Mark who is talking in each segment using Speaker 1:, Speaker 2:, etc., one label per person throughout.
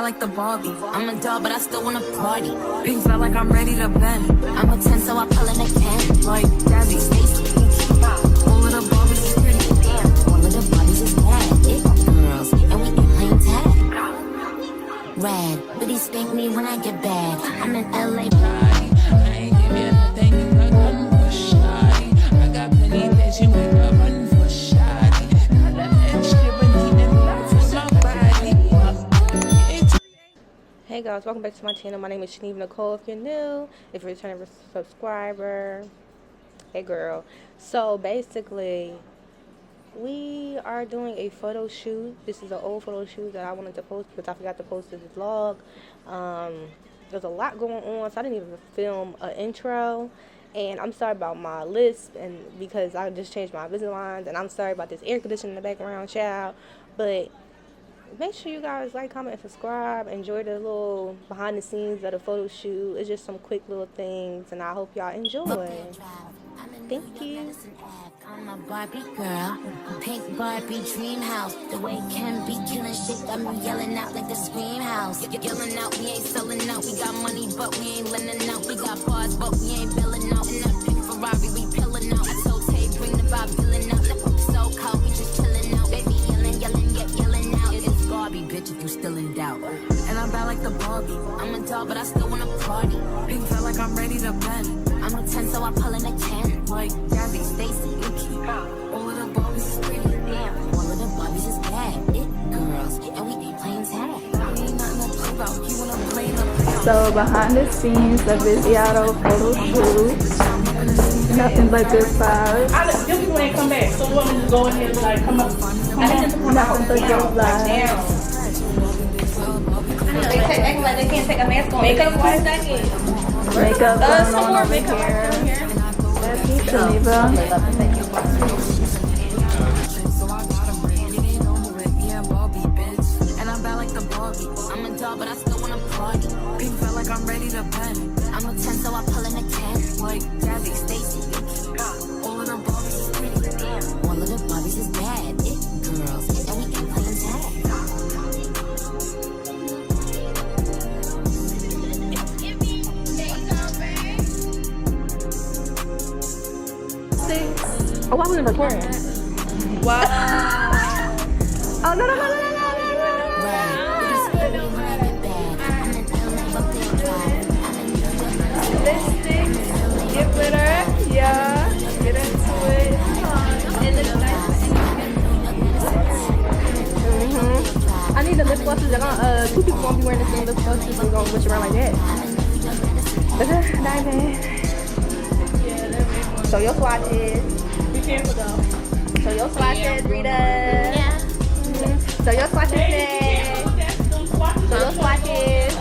Speaker 1: like the Barbie. I'm a doll, but I still wanna party. Pink felt like I'm ready to bend. I'm a 10, so I pull in a can. Like Gabby, Stacy, all of the Barbies is pretty. All of the Barbies is bad. It girls, and we ain't playing tag. Red, but he spank me when I get bad. I'm in LA.
Speaker 2: I ain't give you nothing, you got gun for shy. I got plenty that you ain't got run for shy. Got that extra and lots of my body.
Speaker 3: Hey guys, welcome back to my channel. My name is Shaniva Nicole if you're new. If you're a returning subscriber, hey girl. So basically, we are doing a photo shoot. This is an old photo shoot that I wanted to post because I forgot to post the vlog. There's a lot going on, so I didn't even film an intro. And I'm sorry about my lisp, and because I just changed my Invisalign, and I'm sorry about this air conditioning in the background, child. But make sure you guys like, comment, and subscribe. Enjoy the little behind the scenes of the photo shoot. It's just some quick little things, and I hope y'all enjoy. Thank you.
Speaker 1: I'm a Barbie girl, pink Barbie dream house. The way Ken be killing shit got me yelling out like the scream house. Yelling out, we ain't selling out. We got money, but we ain't lending out. We got bars, but we ain't billing out. In that pink Ferrari, we pillin' out. I told Tay, bring the Bob Dylan out. The hoop so cold, we just chillin' out. Baby yelling, yelling out. It's Barbie, bitch, if you still in doubt. And I'm bad like the Barbie. I'm a doll, but I still wanna party. Pink felt like I'm ready to bend. I'm a 10, so I pull in a can. Like Gabby, Stacy, all of the Barbies is pretty. All of the Barbies is bad. It girls, and we ain't playing tag. We ain't nothing to play about. You wanna play the play.
Speaker 4: So behind the scenes of Viziato photo shoot, nothing but good vibes.
Speaker 5: Them people ain't come back, so we want to just go ahead and like come up.
Speaker 4: Nothing but good vibes.
Speaker 6: They acting like they can't take a mask on. Makeup 1 second.
Speaker 4: Makeup going on over
Speaker 6: makeup
Speaker 4: here.
Speaker 6: here.
Speaker 4: That's me, Shaniva.
Speaker 1: And I'm bad like the Barbie. I'm a doll, but I still wanna party. Pink felt like I'm ready to bend. I'm a 10, so I pull in a can. Like Gabby, Stacy, all of the Barbies is pretty. All of the Barbies is bad. It girls, and we ain't playing tag.
Speaker 3: Oh, I wasn't recording. Wow. Oh, no. Lipstick, get glitter, yeah, get into it. It looks nice. I need the lip glosses. Two people won't be wearing the same lip glosses. We're gonna switch around like that. Diamond. Show your swatches.
Speaker 5: Be careful though.
Speaker 3: Show your swatches, Rita.
Speaker 1: Yeah.
Speaker 3: Show your swatches, Nick. Show your swatches.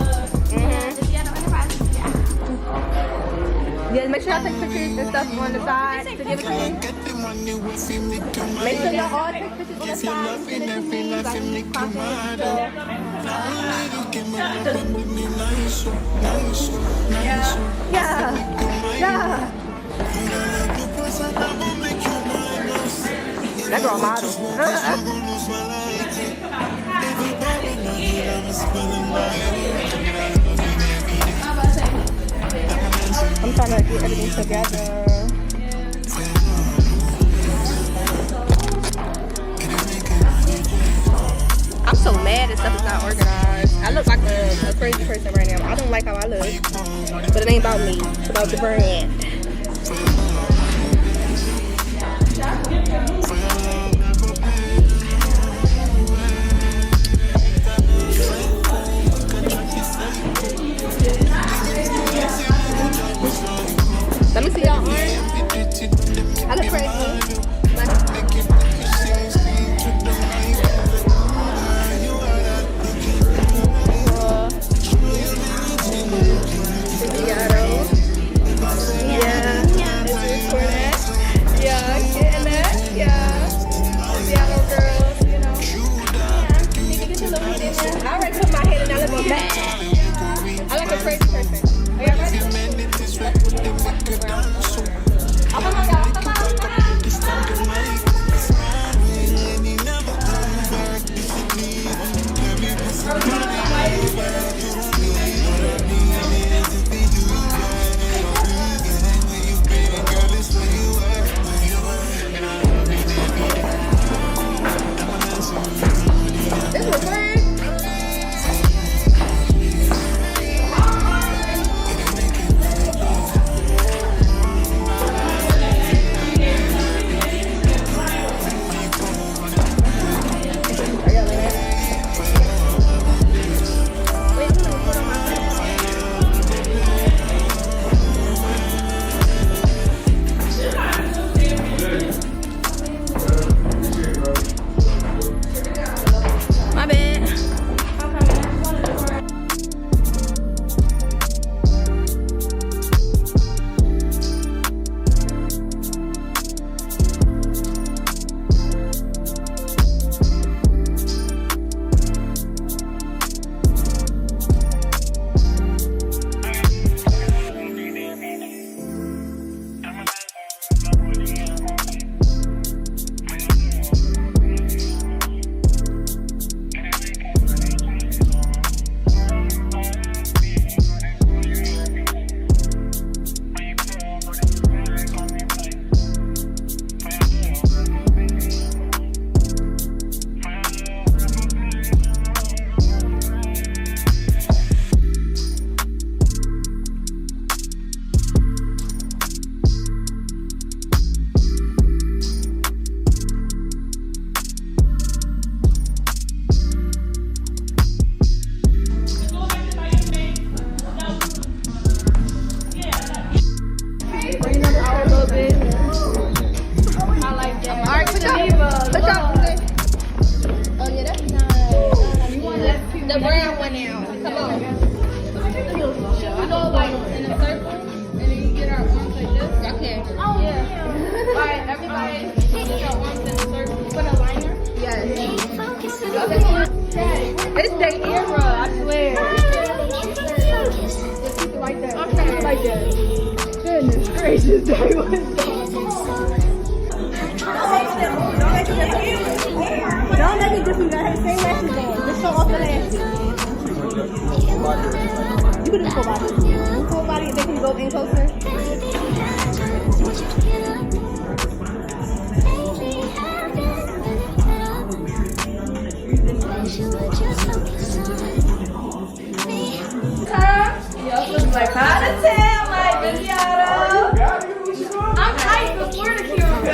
Speaker 3: Yeah, make sure y'all take pictures and stuff on the side to give it to me. Make sure y'all all take pictures on the side and send it to me. Like, yeah. That girl model. I'm trying to get everything together. I'm so mad that stuff is not organized. I look like a crazy person right now. I don't like how I look. But it ain't about me. It's about the brand. Let me see y'all arms. I look crazy. I already put my head in that little bag. I like a crazy person. Are y'all ready? Come on, y'all. Come on.
Speaker 6: Come on. We go like in a circle, and then you get our arms like this. Okay. Oh yeah. Alright, everybody, put your arms in a circle. Put a liner. Yes. It's the era, I swear. Just keep it like that. Okay. Like that. Goodness gracious, that was Don't make it different. You gotta have the same lashes on. Just show off the lashes. You can do full body. Full body, they can go in closer. Like how to tell, like Viziato. I'm hyped before the camera.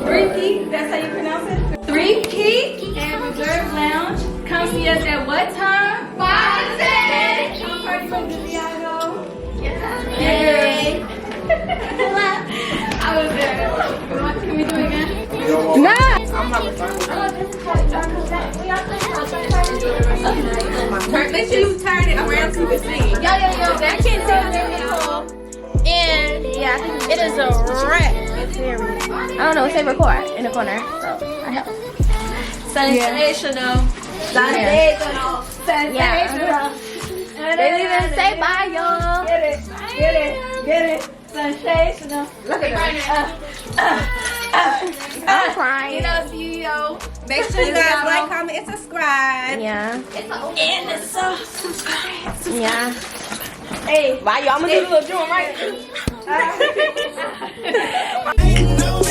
Speaker 6: Three Peak, that's how you pronounce it? 3 Peak and Reserve Lounge. Come see us at what time? 5 to 10. I'm party with Viziato. Yay. I was there. Can we do it again?
Speaker 3: No.
Speaker 6: Make sure you turn it around so you can see. Yo, that can't tell. And yeah, it is a wrap. I don't know, say record in the corner. So I help. Sensational. Sensational. Sensational. They didn't even say bye, y'all. Get it. Sensational. Look at that. I'm crying. You know, CEO. Make sure you guys like, comment, and subscribe.
Speaker 3: Yeah.
Speaker 6: And it's subscribe.
Speaker 3: Yeah.
Speaker 6: Hey,
Speaker 3: Why y'all? I'm gonna do the little drum right.
Speaker 2: Ain't no